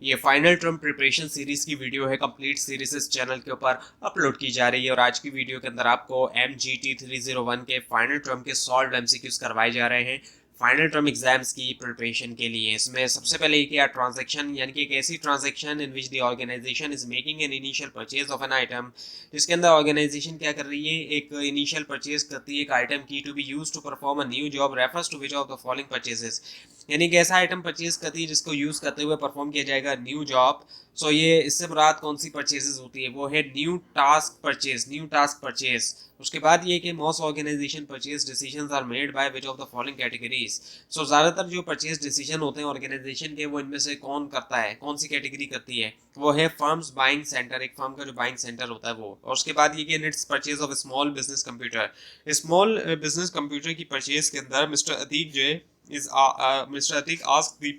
ये final term preparation series की video है। कंप्लीट सीरीज इस चैनल के ऊपर अपलोड की जा रही है और आज की वीडियो के अंदर आपको MGT 301 के फाइनल टर्म के सॉल्व MCQs करवाए जा रहे हैं फाइनल टर्म एग्जाम्स की प्रिपरेशन के लिए। इसमें सबसे पहले एक या ट्रांजैक्शन यानी कि एक ऐसी transaction in which the organization is making an initial purchase of an item, जिसके अंदर ऑर्गेनाइजेशन क्या कर रही है, एक इनिशियल परचेज करती है एक आइटम की to be use to perform a new job refers to which of the following purchases. यानी कि ऐसा आइटम परचेज करती है जिसको यूज करते हुए परफॉर्म किया जाएगा न्यू जॉब। सो ये इससे मुराद कौन सी परचेजेस होती है, वो है new task purchase, new task purchase. उसके बाद ये कि most organization purchase decisions are made by which of the following categories. So ज़्यादातर जो परचेज डिसीजन होते हैं ऑर्गेनाइजेशन के, वो इनमें से कौन करता है, कौन सी कैटेगरी करती है, वो है फर्म्स बाइंग सेंटर, एक फर्म का जो बाइंग सेंटर होता है वो। और उसके बाद ये कि it's purchase of small business computer, small business computer की परचेज के अंदर मिस्टर अतीक जो है Mr. Atik asked the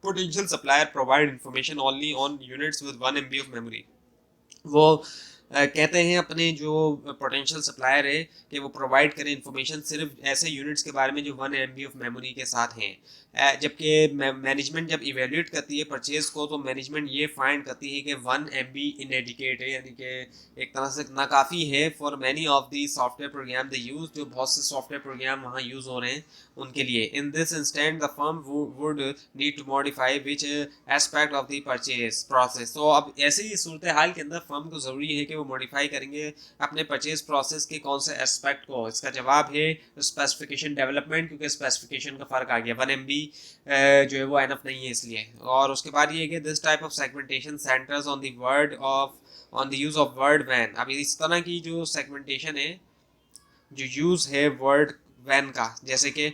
potential supplier provide information only on units with 1 MB of memory। वो कहते हैं अपने जो पोटेंशियल सप्लायर है कि वो प्रोवाइड करें इन्फॉर्मेशन सिर्फ ऐसे यूनिट्स के बारे में जो 1 MB ऑफ मेमोरी के साथ हैं। जबकि मैनेजमेंट जब इवेल्यूएट करती है परचेज को, तो मैनेजमेंट ये फाइंड करती है कि 1 MB इनएडिकेट है, यानी कि एक तरह से नाकाफ़ी है for many of the software program the use, जो बहुत से सॉफ्टवेयर प्रोग्राम वहाँ यूज़ हो रहे हैं उनके लिए। In this instant the firm would need to modify which aspect of the purchase process. तो अब ऐसी ही सूरत हाल के अंदर फर्म को ज़रूरी है कि वो मॉडिफाई करेंगे अपने परचेज प्रोसेस के कौन से एस्पेक्ट को। इसका जवाब है स्पेसिफिकेशन डेवलपमेंट, क्योंकि स्पेसिफिकेशन का फ़र्क आ गया, 1 MB जो है वो एनफ नहीं है इसलिए। और उसके बाद ये है कि this type of segmentation centers on the word of on the use of word when. अब इस तरह की जो सेगमेंटेशन है, जो यूज़ है वर्ड वैन का, जैसे कि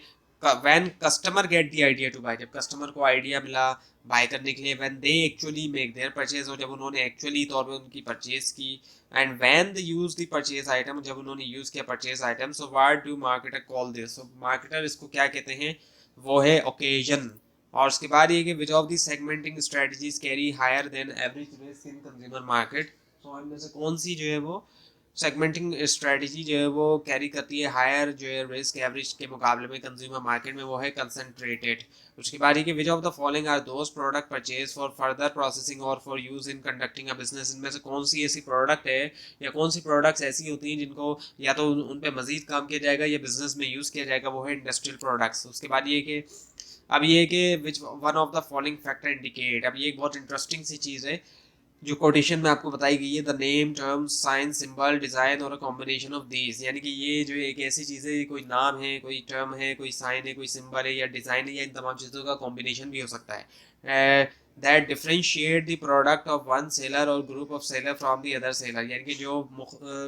when customer get the idea to buy, जब कस्टमर को आइडिया मिला बाय करने के लिए, when they actually make their purchase, और जब उन्होंने एक्चुअली तौर पे उनकी परचेज की, and when the use the purchase item, जब उन्होंने यूज किया purchase item. So what do marketer call this, so marketer इसको क्या कहते हैं, वो है ओकेजन। और उसके बाद ये कि which of the segmenting strategies carry higher than average risk in consumer market. So इनमें से कौन सी जो है वो सेगमेंटिंग स्ट्रेटजी जो है वो कैरी करती है हायर जो है रिस्क एवरेज के मुकाबले में कंज्यूमर मार्केट में, वो है कंसंट्रेटेड। उसके बाद ये कि which of the following are those product purchase for further processing और for use in conducting a business. इनमें से कौन सी ऐसी प्रोडक्ट है या कौन सी प्रोडक्ट्स ऐसी होती हैं जिनको या तो उन पर मजीद काम किया जाएगा या बिजनेस में यूज़ किया जाएगा, वो है इंडस्ट्रियल प्रोडक्ट्स। उसके बाद ये कि अब ये कि which one of the following factor indicate. अब ये एक बहुत इंटरेस्टिंग सी चीज़ है जो कोटेशन में आपको बताई गई है, the name term sign symbol design और अ कॉम्बिनेशन ऑफ दीज। यानी कि ये जो एक ऐसी चीज़ है, कोई नाम है, कोई टर्म है, कोई साइन है, कोई सिंबल है या डिज़ाइन है, या इन तमाम चीज़ों का कॉम्बिनेशन भी हो सकता है। That differentiate the product of one seller और group of seller from the other seller. यानी कि जो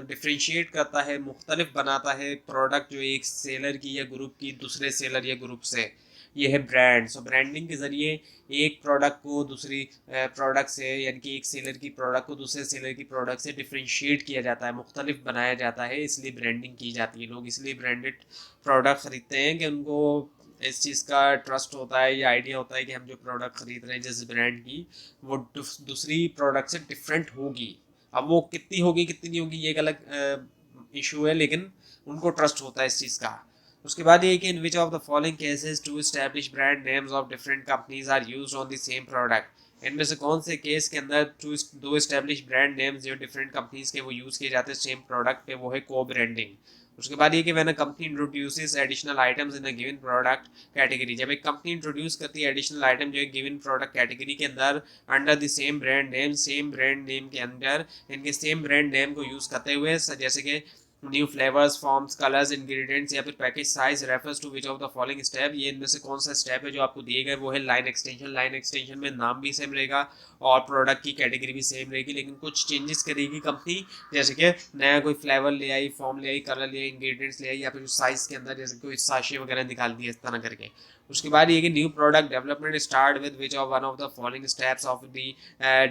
डिफ्रेंशिएट करता है, मुख्तलिफ बनाता है प्रोडक्ट जो एक सेलर की या ग्रुप की दूसरे सेलर या ग्रुप से, ये है ब्रांड। सो ब्रांडिंग के ज़रिए एक प्रोडक्ट को दूसरी प्रोडक्ट से, यानी कि एक सेलर की प्रोडक्ट को दूसरे सेलर की प्रोडक्ट से डिफ्रेंशिएट किया जाता है, मुख्तलिफ बनाया जाता है, इसलिए ब्रांडिंग की जाती है। लोग इसलिए ब्रांडेड प्रोडक्ट ख़रीदते हैं कि उनको इस चीज़ का ट्रस्ट होता है या आइडिया होता है कि हम जो प्रोडक्ट ख़रीद रहे हैं जिस ब्रांड की, वो दूसरी प्रोडक्ट से डिफरेंट होगी। अब वो कितनी होगी कितनी नहीं होगी ये एक अलग इशू है, लेकिन उनको ट्रस्ट होता है इस चीज़ का। उसके बाद ये कि in which of the following cases to establish brand names of different companies are used on the same product. इनमें से कौन से केस के अंदर दो एस्टैब्लिश ब्रांड नेम्स जो डिफरेंट कंपनीज के वो यूज़ किए जाते हैं सेम प्रोडक्ट पे, वो है को ब्रांडिंग। उसके बाद ये कि when a company introduces additional items in a given product category, जब एक कंपनी इंट्रोड्यूस करती है एडिशनल आइटम जो है गिवन प्रोडक्ट कैटेगरी के अंदर under the same brand name के अंदर, इनके सेम ब्रांड नेम को यूज़ करते हुए, जैसे कि new flavours forms colours ingredients या फिर package size refers to which of the following step. ये इनमें से कौन सा स्टेप है जो आपको दिए गए, वो है लाइन एक्सटेंशन। लाइन एक्सटेंशन में नाम भी सेम रहेगा और प्रोडक्ट की कैटेगरी भी सेम रहेगी, लेकिन कुछ चेंजेस करेगी कंपनी, जैसे कि नया कोई फ्लेवर ले आई, फॉर्म ले आई, कलर ले आई, इंग्रेडिएंट्स ले आई, या फिर साइज के अंदर जैसे कोई साशे वगैरह निकाल दिए इस तरह करके। उसके बाद ये कि new product development start with which of one of the following steps of the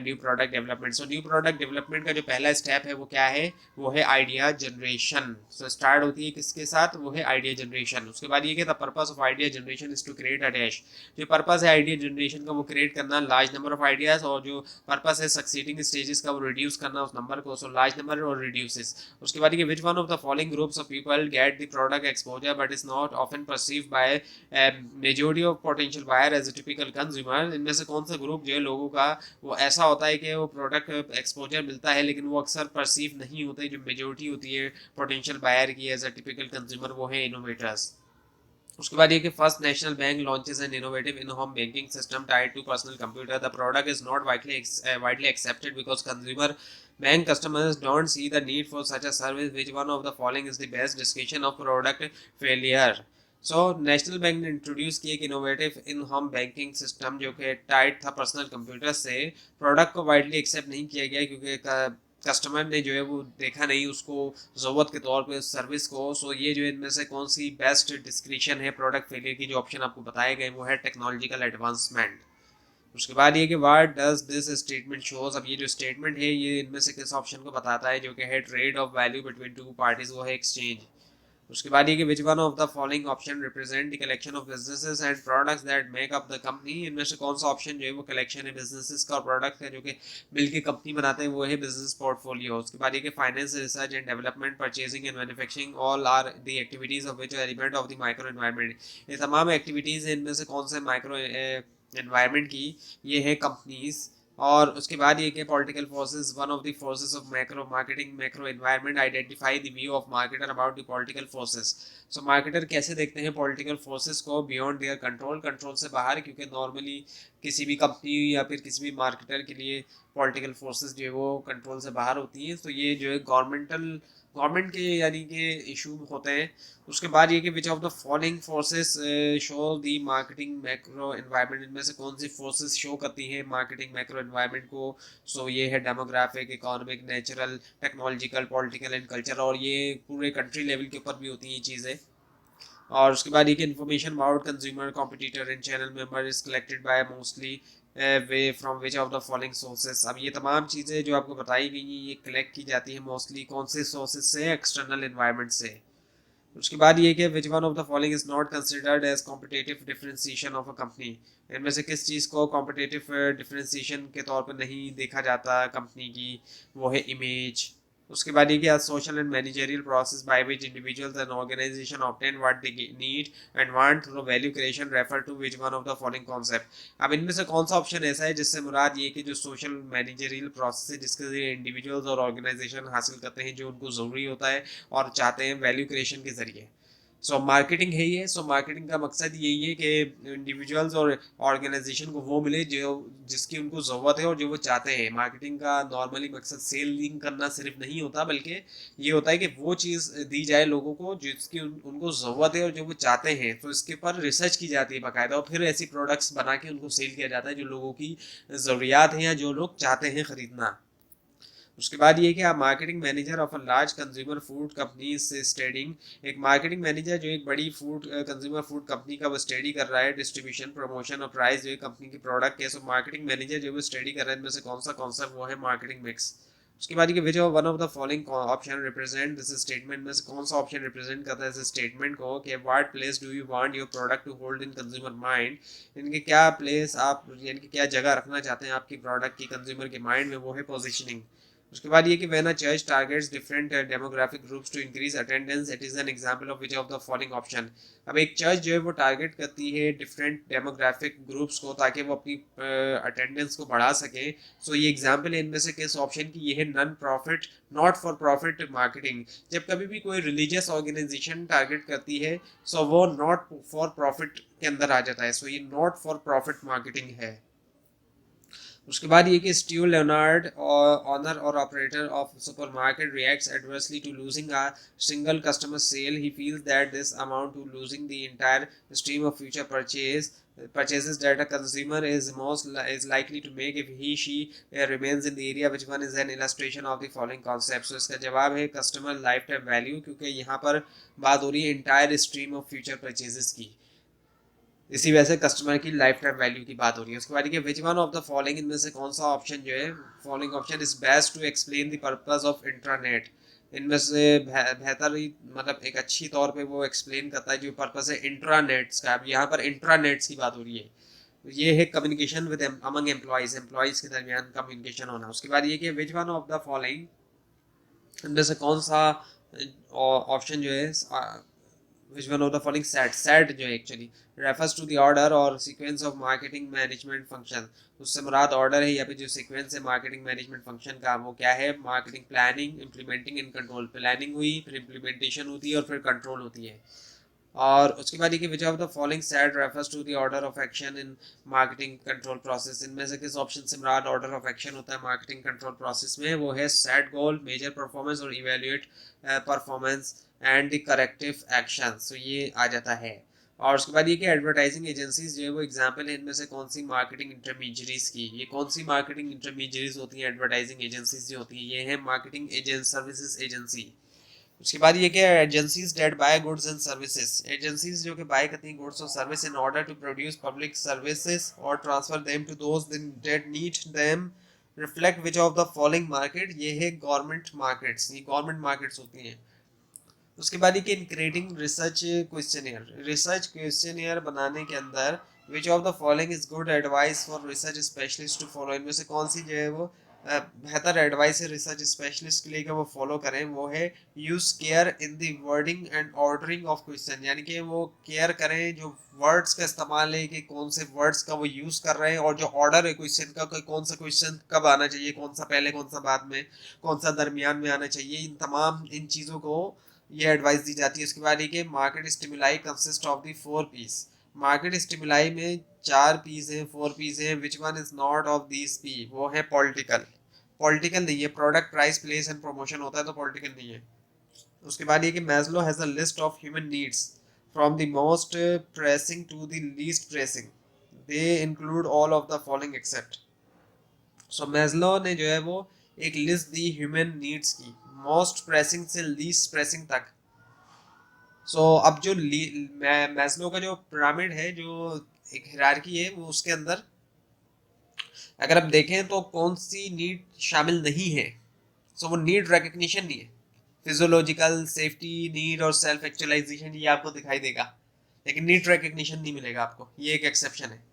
new product development. So new product development का जो पहला स्टेप है वो क्या है, वो है आइडिया जनरेशन। सो स्टार्ट होती है किसके साथ, वो है आइडिया जनरेशन। उसके बाद ये कि the purpose of idea generation is to create a dash. जो पर्पस है आइडिया जनरेशन का वो क्रिएट करना लार्ज नंबर ऑफ आइडियाज, और जो पर्पस है सक्सीडिंग स्टेजेस का वो रिड्यूस करना उस नंबर को, सो लार्ज नंबर और रिड्यूसेस। उसके बाद ये which one of the following groups of people get the product exposure but is not often perceived by majority of potential buyer as a typical consumer, इनमें से कौन सा group जो है लोगों का वो ऐसा होता है कि वो प्रोडक्ट एक्सपोजर मिलता है लेकिन वो अक्सर परसीव नहीं होते, जो मेजोरिटी होती है पोटेंशियल बायर की एज ए टिपिकल कंज्यूमर, वो है इनोवेटर्स। उसके बाद ये कि first national bank launches an innovative in home banking system tied to personal computer, the product is not widely accepted because consumer bank customers don't see the need for such a service, which one of the following is the best description of product failure. So national bank ने introduce किया एक innovative in home banking system जो कि Tide था personal computer से। Product को widely accept नहीं किया गया क्योंकि कस्टमर ने जो है वो देखा नहीं उसको ज़रूरत के तौर पे सर्विस को। सो ये जो इनमें से कौन सी बेस्ट डिस्क्रिप्शन है प्रोडक्ट फेलियर की, जो ऑप्शन आपको बताए गए वो है टेक्नोलॉजिकल एडवांसमेंट। उसके बाद ये कि what does this statement shows, अब ये जो स्टेटमेंट है ये इनमें से किस ऑप्शन को बताता है, जो कि है trade off value between two parties, वो है एक्सचेंज। उसके बाद ये कि which one of the following option represent the collection of businesses and products that make up the company, इनमें से कौन सा ऑप्शन जो है वो कलेक्शन है बिजनेसेस का और प्रोडक्ट है जो कि मिलकर कंपनी बनाते हैं, वो है बिजनेस पोर्टफोलियो। उसके बाद ये कि finance, research and development, purchasing and manufacturing all are the activities of which element of the micro environment, ये तमाम एक्टिविटीज हैं, इनमें से कौन से माइक्रो एनवायरनमेंट की ये है कंपनीज। और उसके बाद ये कि political forces, one of the forces of macro marketing macro environment, identify the view of marketer about the political forces. So marketer कैसे देखते हैं पॉलिटिकल फोर्सेस को बियॉन्ड देयर कंट्रोल, कंट्रोल से बाहर, क्योंकि नॉर्मली किसी भी कंपनी या फिर किसी भी मार्केटर के लिए पॉलिटिकल फोर्सेस जो है वो कंट्रोल से बाहर होती हैं। तो ये जो है गवर्नमेंट के यानी कि इशू होते हैं। उसके बाद ये कि which of the following forces show the marketing macro environment, इनमें से कौन सी फोर्सेस शो करती हैं मार्केटिंग मैक्रो एनवायरनमेंट को। सो ये है demographic, economic, natural, technological, political and culture, और ये पूरे कंट्री लेवल के ऊपर भी होती हैं ये चीज़ें। और उसके बाद ये कि information about consumer competitor and channel member is collected by mostly way from which of the following sources, अब ये तमाम चीज़ें जो आपको बताई गई हैं ये कलेक्ट की जाती है मोस्टली कौन से सोर्सेज से, एक्सटर्नल एनवायरनमेंट से। उसके बाद ये कि which one of the following is not considered as competitive differentiation of a company, इनमें से किस चीज़ को कॉम्पिटिटिव डिफरेंशिएशन के तौर पर नहीं देखा जाता कंपनी की, वो है इमेज। उसके बाद ये कि social and managerial process by which individuals and organization obtain what they need and want through value creation refer to which one of the following concept, अब इनमें से कौन सा ऑप्शन ऐसा है जिससे मुराद ये कि जो सोशल मैनेजरियल प्रोसेस है जिसके जरिए इंडिविजुअल्स और ऑर्गेनाइजेशन हासिल करते हैं जो उनको ज़रूरी होता है और चाहते हैं वैल्यू क्रिएशन के जरिए। सो मार्केटिंग है ये। सो मार्केटिंग का मकसद यही है कि इंडिविजुअल्स और ऑर्गेनाइजेशन को वो मिले जो जिसकी उनको ज़रूरत है और जो वो चाहते हैं। मार्केटिंग का नॉर्मली मकसद सेलिंग करना सिर्फ नहीं होता, बल्कि ये होता है कि वो चीज़ दी जाए लोगों को जिसकी उनको ज़रूरत है और जो वो चाहते हैं। तो इसके ऊपर रिसर्च की जाती है बाकायदा और फिर ऐसी प्रोडक्ट्स बना के उनको सेल किया जाता है जो लोगों की ज़रूरियात हैं या जो लोग चाहते हैं ख़रीदना। उसके बाद ये कि आप marketing manager of a large consumer food company से स्टडिंग, एक मार्केटिंग मैनेजर जो एक बड़ी फूड कंज्यूमर फूड कंपनी का वो स्टडी कर रहा है डिस्ट्रीब्यूशन, प्रमोशन और प्राइस जो है कंपनी की प्रोडक्ट है। सो मार्केटिंग मैनेजर जो वो स्टडी कर रहा है इनमें से कौन सा कॉन्सेप्ट, वो है मार्केटिंग मिक्स। उसके बाद ये which one of the following option represent this statement, में से कौन सा ऑप्शन रिप्रेजेंट करता है इस स्टेटमेंट को कि what place do you want your product to hold in consumer mind, इनके क्या प्लेस आप यानी कि क्या जगह रखना चाहते हैं आपकी प्रोडक्ट की कंज्यूमर के माइंड में, वो है पोजिशनिंग। उसके बाद ये कि when a church targets different demographic groups to increase attendance, it is an example of which of the following option, अब एक चर्च जो है वो टारगेट करती है डिफरेंट डेमोग्राफिक ग्रुप्स को ताकि वो अपनी अटेंडेंस को बढ़ा सके। सो ये एग्जांपल है इनमें से किस ऑप्शन की, ये है non profit not for profit marketing. जब कभी भी कोई रिलीजियस ऑर्गेनाइजेशन टारगेट करती है सो वो नॉट फॉर प्रॉफिट के अंदर आ जाता है। सो ये नॉट फॉर प्रॉफिट मार्केटिंग है। उसके बाद ये कि स्टीव लेनार्ड ऑनर और operator of supermarket reacts adversely to losing a single customer sale, he feels that this amount to losing the entire stream of future purchases that a consumer is likely to make if he she remains in the area, which one is an illustration of the following concepts। so इसका जवाब है customer life time value, क्योंकि यहाँ पर बात हो रही है entire stream of future purchases की, इसी वजह से कस्टमर की लाइफ टाइम वैल्यू की बात हो रही है। उसके बाद देखिए which one of the following, इनमें से कौन सा ऑप्शन जो है following option is best to explain the purpose of intranet, इनमें से बेहतर ही मतलब एक अच्छी तौर पे वो एक्सप्लेन करता है जो पर्पस है इंट्रानेट्स का। अब यहाँ पर इंट्रानेट्स की बात हो रही है, ये है कम्युनिकेशन विद अमंग एम्प्लॉयज के दरमियान कम्युनिकेशन होना। उसके बाद ये कि which one of the following, इनमें से कौन सा ऑप्शन जो है which one of the following set जो है actually refers to the order और sequence of marketing management function, उससे मुराद order है, यहाँ पे जो sequence है marketing management function का वो क्या है, marketing planning, implementing and control, planning हुई, फिर implementation होती है और फिर control होती है। और उसके बाद ये कि which of the following set refers to the order of action in marketing control process, इनमें से किस ऑप्शन से मुराद ऑर्डर ऑफ एक्शन होता है मार्केटिंग कंट्रोल प्रोसेस में, वो है सेट गोल, मेजर परफॉर्मेंस और evaluate performance and the corrective action. तो ये आ जाता है। और उसके बाद ये कि एडवर्टाइजिंग एजेंसीज जो है वो एग्जाम्पल है इनमें से कौन सी मार्केटिंग इंटरमीडियरीज की, ये कौन सी मार्केटिंग इंटरमीडियरीज होती हैं, एडवर्टाइजिंग एजेंसीज जो होती हैं, ये है मार्केटिंग एजेंट सर्विसेज एजेंसी। उसके बाद ये क्या, agencies that buy goods and services, agencies जो कि बाय करती हैं गुड्स और service in order to produce public services और transfer them to those that need them, reflect which of the following market, ये है गवर्नमेंट मार्केट्स, ये government markets होती हैं। उसके बाद ये कि इन क्रिएटिंग रिसर्च क्वेश्चनियर बनाने के अंदर which of the following is good advice for research specialist to follow, इनमें से कौन सी जो है वो बेहतर एडवाइस है रिसर्च स्पेशलिस्ट के लिए कि वो फॉलो करें, वो है use care in the wording and ordering of question, यानी कि वो केयर करें जो वर्ड्स का इस्तेमाल है कि कौन से वर्ड्स का वो यूज कर रहे हैं, और जो ऑर्डर है क्वेश्चन का कि कौन सा क्वेश्चन कब आना चाहिए, कौन सा पहले कौन सा बाद में, कौन सा दरमियान में आना चाहिए, इन तमाम इन चीज़ों को ये एडवाइस दी जाती है। उसके बाद ये कि market stimuli consist of the 4 Ps, market stimuli में 4 पीस हैं, 4 पीस हैं, which one is not of these P, वो है पॉलिटिकल नहीं है, product price place and promotion होता है तो पॉलिटिकल नहीं है। उसके बाद ये कि Maslow has a list of human needs from the most pressing to the least pressing, they include all of the following except. So Maslow ने जो है वो एक लिस्ट दी ह्यूमन नीड्स की, मोस्ट प्रेसिंग से लीस्ट प्रेसिंग तक। अब जो मैस्लो का जो पिरामिड है, जो एक हिरार्की है, वो उसके अंदर अगर आप देखें तो कौन सी नीड शामिल नहीं है, वो नीड रिकग्निशन नहीं है, फिजियोलॉजिकल सेफ्टी नीड और सेल्फ एक्चुअलाइजेशन ये आपको दिखाई देगा, लेकिन नीड रिकग्निशन नहीं मिलेगा आपको, ये एक एक्सेप्शन है।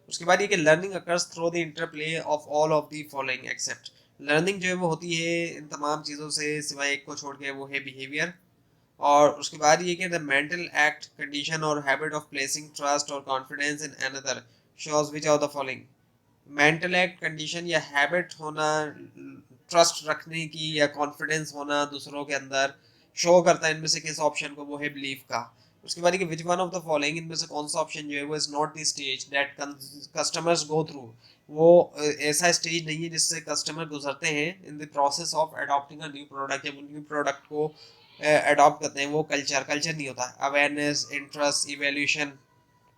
उसके बाद ये कि learning occurs through the interplay of all of the following accept, learning जो है वो होती है इन तमाम चीज़ों से सिवाय एक को छोड़ के, वो है बिहेवियर। और उसके बाद ये कि द मेंटल एक्ट कंडीशन और हैबिट ऑफ प्लेसिंग ट्रस्ट और confidence in another shows which of the following, mental act condition या हैबिट होना ट्रस्ट रखने की या कॉन्फिडेंस होना दूसरों के अंदर शो करता है, इनमें से किस ऑप्शन को, वो है बिलीफ का। उसके बाद विच वन ऑफ द फॉलोइंग, इनमें से कौन सा ऑप्शन जो है वो is not the stage that customers go through, वो ऐसा स्टेज नहीं है जिससे कस्टमर गुजरते हैं in the process of adopting a new product, जब न्यू प्रोडक्ट को अडॉप्ट करते हैं, वो कल्चर नहीं होता, अवेयरनेस, इंटरेस्ट, इवेल्यूशन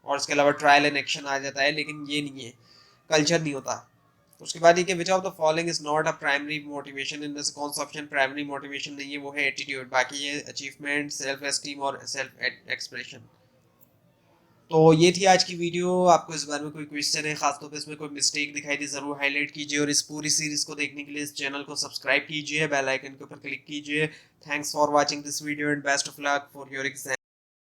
और उसके अलावा ट्रायल एंड एक्शन आ जाता है, लेकिन ये नहीं है, कल्चर नहीं होता। उसके बाद ये कि which of the following is not a primary motivation, इनमें से कौन सा ऑप्शन प्राइमरी मोटिवेशन नहीं है, वो है एटीट्यूड, बाकी ये अचीवमेंट, सेल्फ एस्टीम और सेल्फ एक्सप्रेशन। तो ये थी आज की वीडियो, आपको इस बारे में कोई क्वेश्चन है, खासतौर पे इसमें कोई मिस्टेक दिखाई दी जरूर हाईलाइट कीजिए, और इस पूरी सीरीज को देखने के लिए इस चैनल को सब्सक्राइब कीजिए, बेल आइकन के ऊपर क्लिक कीजिए। Thanks for watching this video and best of luck for your exam.